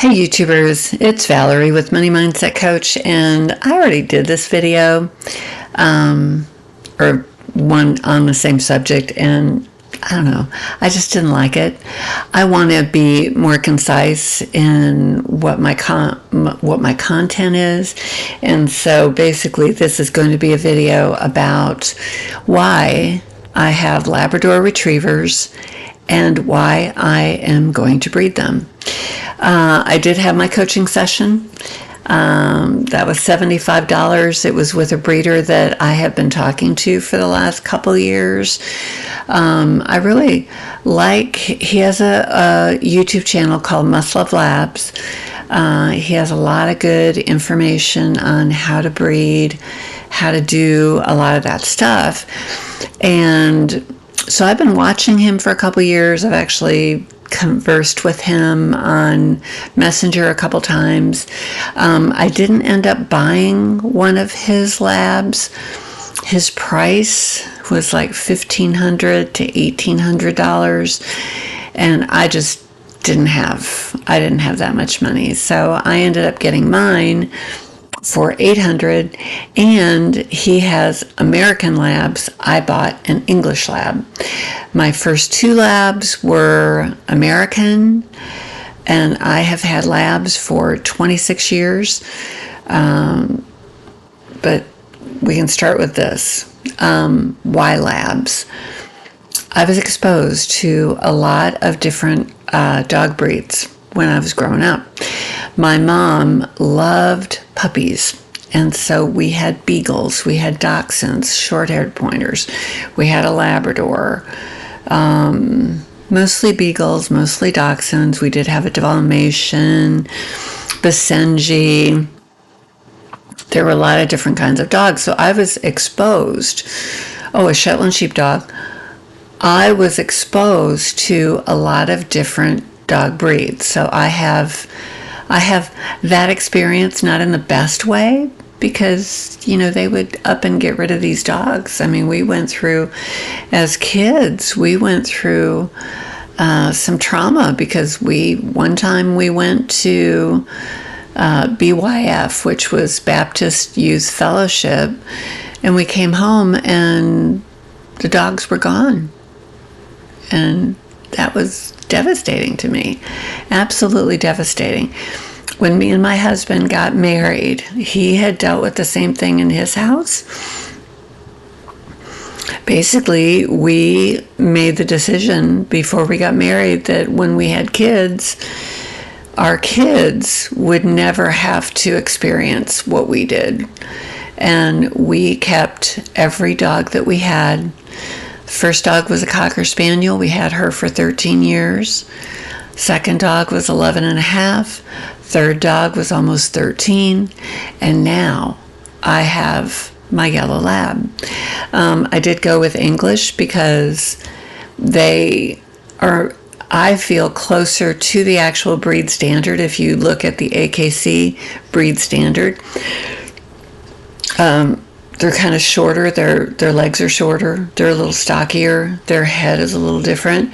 Hey YouTubers, it's Valerie with Money Mindset Coach, and I already did this video, or one on the same subject, and I don't know, I just didn't like it. I want to be more concise in what my content is, and so basically this is going to be a video about why I have Labrador Retrievers and why I am going to breed them. I did have my coaching session. That was $75. It was with a breeder that I have been talking to for the last couple years. I really like, he has a YouTube channel called Must Love Labs. He has a lot of good information on how to breed, how to do a lot of that stuff. And so I've been watching him for a couple years. I've actually conversed with him on Messenger a couple times. I didn't end up buying one of his labs. His price was like $1,500 to $1,800, and I just didn't have that much money. So I ended up getting mine for $800, and he has American labs. I bought an English lab. My first two labs were American, and I have had labs for 26 years. But we can start with this. Why labs? I was exposed to a lot of different dog breeds when I was growing up. My mom loved puppies, and so we had beagles, we had dachshunds, short-haired pointers, we had a Labrador, mostly beagles, mostly dachshunds. We did have a Dalmatian, Basenji. There were a lot of different kinds of dogs, so I was exposed. Oh, a Shetland sheepdog. I was exposed to a lot of different dog breeds, so I have that experience, not in the best way, because, you know, they would up and get rid of these dogs. I mean, we went through, as kids, some trauma because one time we went to BYF, which was Baptist Youth Fellowship, and we came home and the dogs were gone. And that was devastating to me. Absolutely devastating. When me and my husband got married, he had dealt with the same thing in his house. Basically, we made the decision before we got married that when we had kids, our kids would never have to experience what we did. And we kept every dog that we had. First dog was a Cocker Spaniel. We had her for 13 years. Second dog was 11 and a half. Third dog was almost 13. And now I have my yellow lab. I did go with English because they are, I feel, closer to the actual breed standard. If you look at the AKC breed standard, they're kind of shorter. Their legs are shorter. They're a little stockier. Their head is a little different.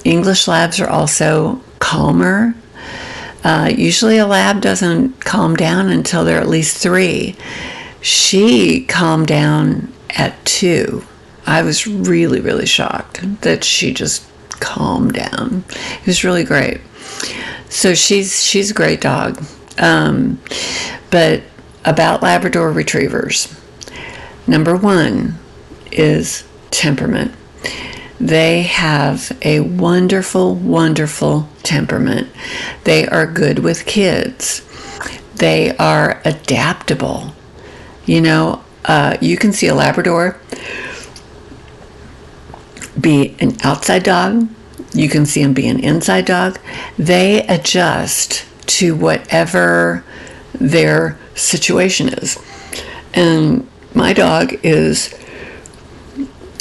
English labs are also calmer. Usually a lab doesn't calm down until they're at least 3. She calmed down at 2. I was really, really shocked that she just calmed down. It was really great. So she's a great dog. But about Labrador Retrievers. Number 1 is temperament. They have a wonderful, wonderful temperament. They are good with kids. They are adaptable. You know, you can see a Labrador be an outside dog. You can see them be an inside dog. They adjust to whatever their situation is. And my dog is,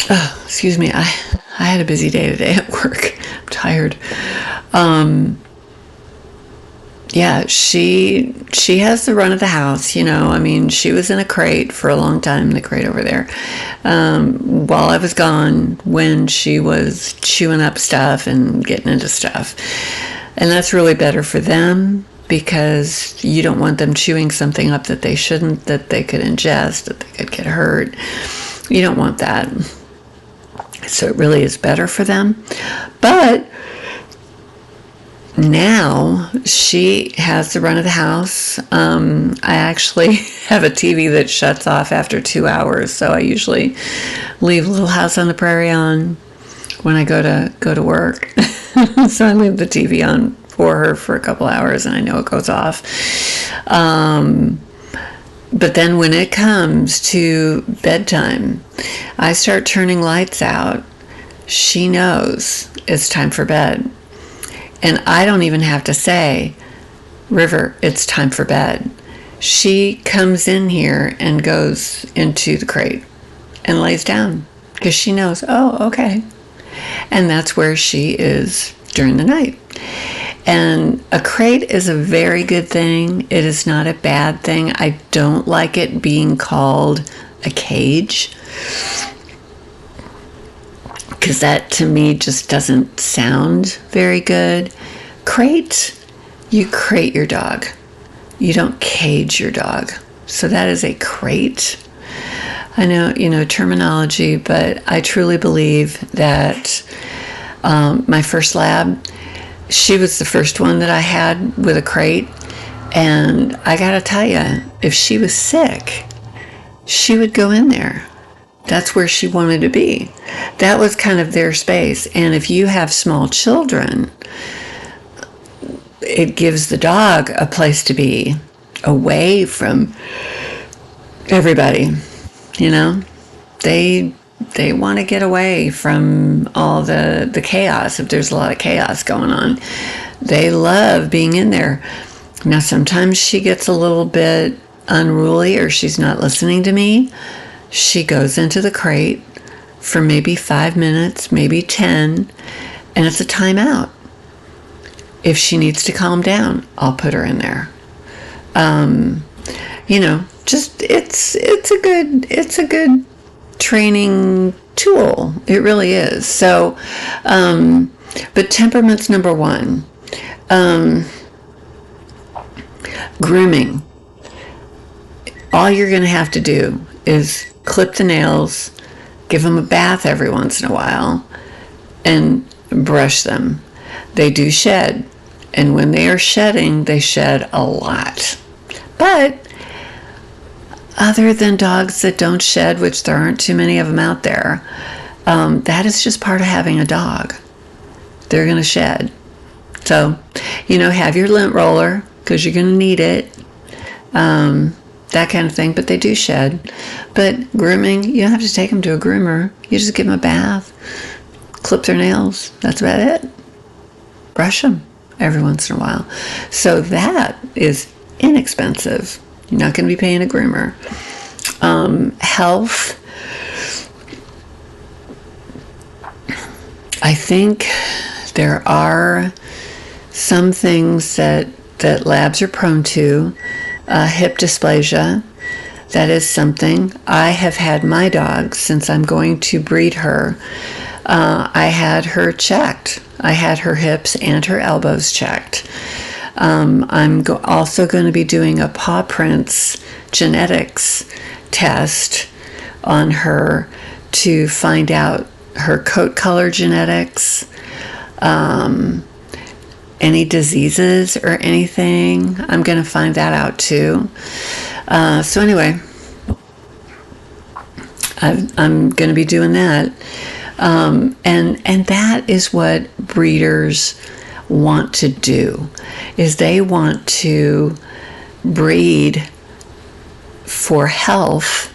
excuse me, I had a busy day today at work. I'm tired. Yeah, she has the run of the house, you know. I mean, she was in a crate for a long time, the crate over there, while I was gone, when she was chewing up stuff and getting into stuff. And that's really better for them because you don't want them chewing something up that they shouldn't, that they could ingest, that they could get hurt. You don't want that. So it really is better for them. But now she has the run of the house. I actually have a TV that shuts off after 2 hours, so I usually leave Little House on the Prairie on when I go to work. So I leave the TV on for her for a couple hours, and I know it goes off. But then when it comes to bedtime, I start turning lights out. She knows it's time for bed. And I don't even have to say, River, it's time for bed. She comes in here and goes into the crate and lays down because she knows, oh, okay. And that's where she is during the night. And a crate is a very good thing. It is not a bad thing. I don't like it being called a cage, because that to me just doesn't sound very good. Crate, you crate your dog. You don't cage your dog. So that is a crate. I know, terminology, but I truly believe that my first lab, she was the first one that I had with a crate. And I gotta tell you, if she was sick, she would go in there. That's where she wanted to be. That was kind of their space. And if you have small children, it gives the dog a place to be away from everybody. They want to get away from all the chaos. If there's a lot of chaos going on, they love being in there. Now, sometimes she gets a little bit unruly or she's not listening to me. She goes into the crate for maybe 5 minutes, maybe 10, and it's a timeout. If she needs to calm down, I'll put her in there. Just it's a good training tool. It really is. So, but temperament's number one. Grooming. All you're going to have to do is clip the nails, give them a bath every once in a while, and brush them. They do shed, and when they are shedding, they shed a lot. But other than dogs that don't shed, which there aren't too many of them out there, that is just part of having a dog. They're going to shed. So, have your lint roller, because you're going to need it. That kind of thing, but they do shed. But grooming, you don't have to take them to a groomer. You just give them a bath, clip their nails. That's about it. Brush them every once in a while. So that is inexpensive. You're not going to be paying a groomer. Health. I think there are some things that labs are prone to. Hip dysplasia, that is something. I have had my dog since I'm going to breed her. I had her checked. I had her hips and her elbows checked. I'm also going to be doing a paw prints genetics test on her to find out her coat color genetics, any diseases or anything. I'm going to find that out too. So anyway, I'm going to be doing that. And that is what breeders want to do, is they want to breed for health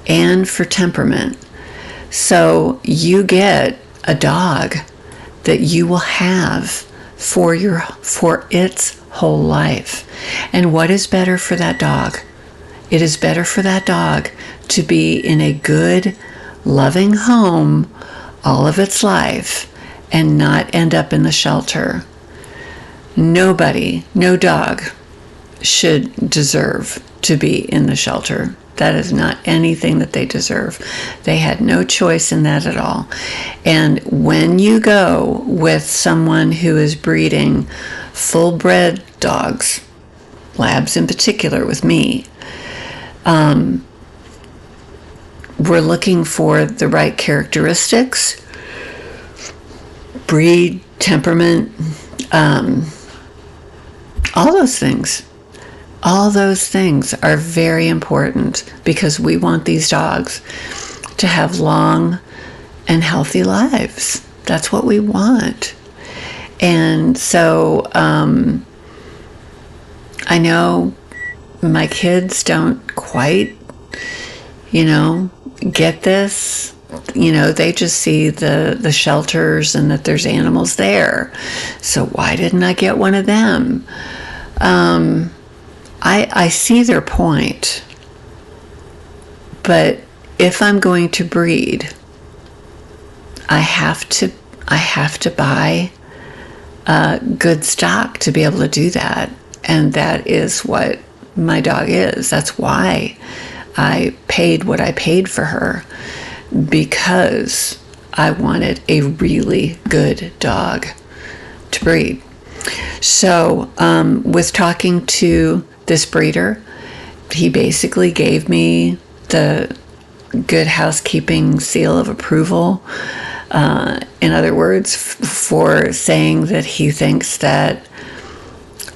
and for temperament. So you get a dog that you will have for its whole life. And what is better for that dog? It is better for that dog to be in a good, loving home all of its life and not end up in the shelter. Nobody, no dog should deserve to be in the shelter. That is not anything that they deserve. They had no choice in that at all. And when you go with someone who is breeding full-bred dogs, labs in particular with me, we're looking for the right characteristics, breed, temperament, all those things. All those things are very important because we want these dogs to have long and healthy lives. That's what we want. And so I know my kids don't quite, get this. They just see the shelters and that there's animals there. So why didn't I get one of them? I see their point, but if I'm going to breed, I have to buy good stock to be able to do that, and that is what my dog is. That's why I paid what I paid for her, because I wanted a really good dog to breed. So with talking to this breeder, he basically gave me the good housekeeping seal of approval. In other words, for saying that he thinks that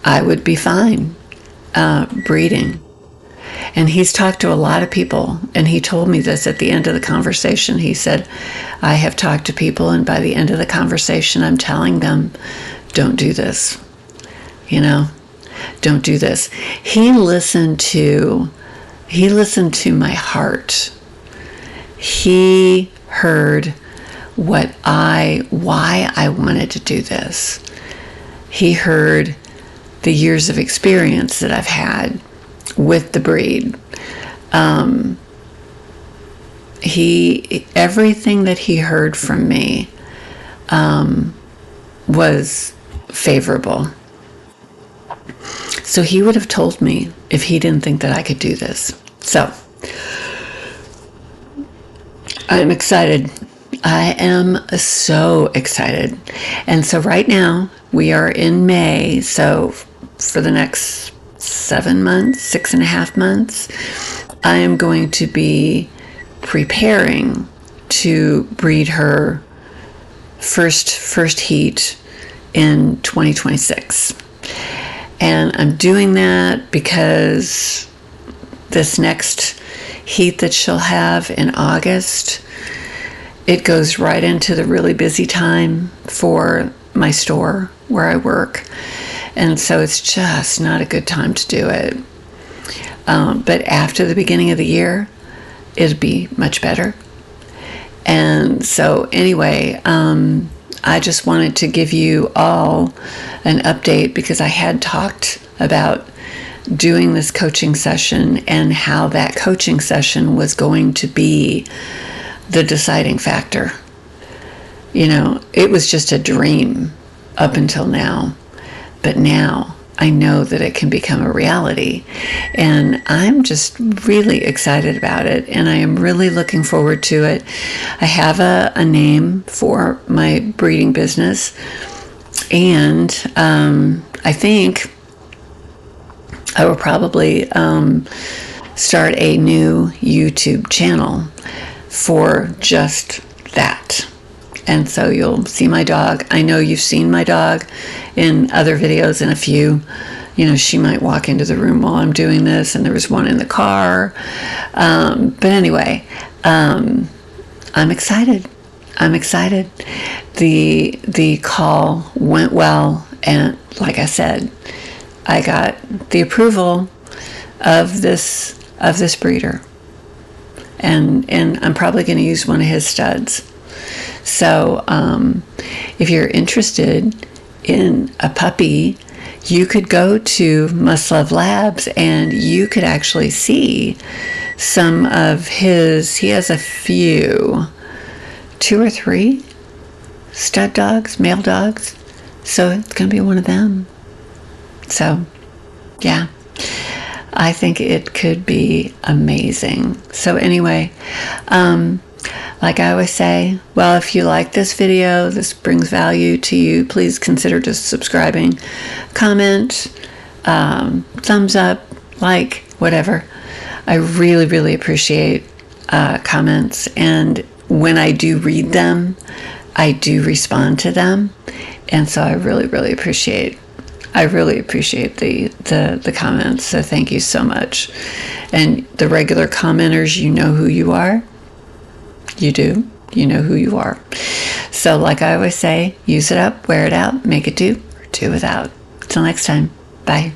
I would be fine breeding. And he's talked to a lot of people, and he told me this at the end of the conversation. He said, I have talked to people, and by the end of the conversation, I'm telling them, don't do this. Don't do this. He listened to my heart. He heard why I wanted to do this. He heard the years of experience that I've had with the breed. Everything that he heard from me was favorable. So he would have told me if he didn't think that I could do this. So I'm excited. I am so excited. And so right now we are in May. So for the next 7 months, 6.5 months, I am going to be preparing to breed her first heat in 2026. And I'm doing that because this next heat that she'll have in August, it goes right into the really busy time for my store where I work. And so it's just not a good time to do it. But after the beginning of the year, it'll be much better. And so anyway, I just wanted to give you all an update because I had talked about doing this coaching session and how that coaching session was going to be the deciding factor. It was just a dream up until now, but now I know that it can become a reality, and I'm just really excited about it, and I am really looking forward to it. I have a name for my breeding business, and I think I will probably start a new YouTube channel for just that. And so you'll see my dog. I know you've seen my dog in other videos, and a few, she might walk into the room while I'm doing this, and there was one in the car. But anyway, I'm excited. The call went well, and like I said, I got the approval of this breeder, and I'm probably going to use one of his studs. So if you're interested in a puppy, you could go to Must Love Labs and you could actually see some of his. He has a few, 2 or 3 stud dogs, male dogs. So it's going to be one of them. So, yeah. I think it could be amazing. So anyway, like I always say, well, if you like this video, this brings value to you, please consider just subscribing, comment, thumbs up, like, whatever. I really, really appreciate comments, and when I do read them, I do respond to them, and so I really, really appreciate the comments. So thank you so much. And the regular commenters, you know who you are. You do. You know who you are. So like I always say, use it up, wear it out, make it do, or do without. Till next time. Bye.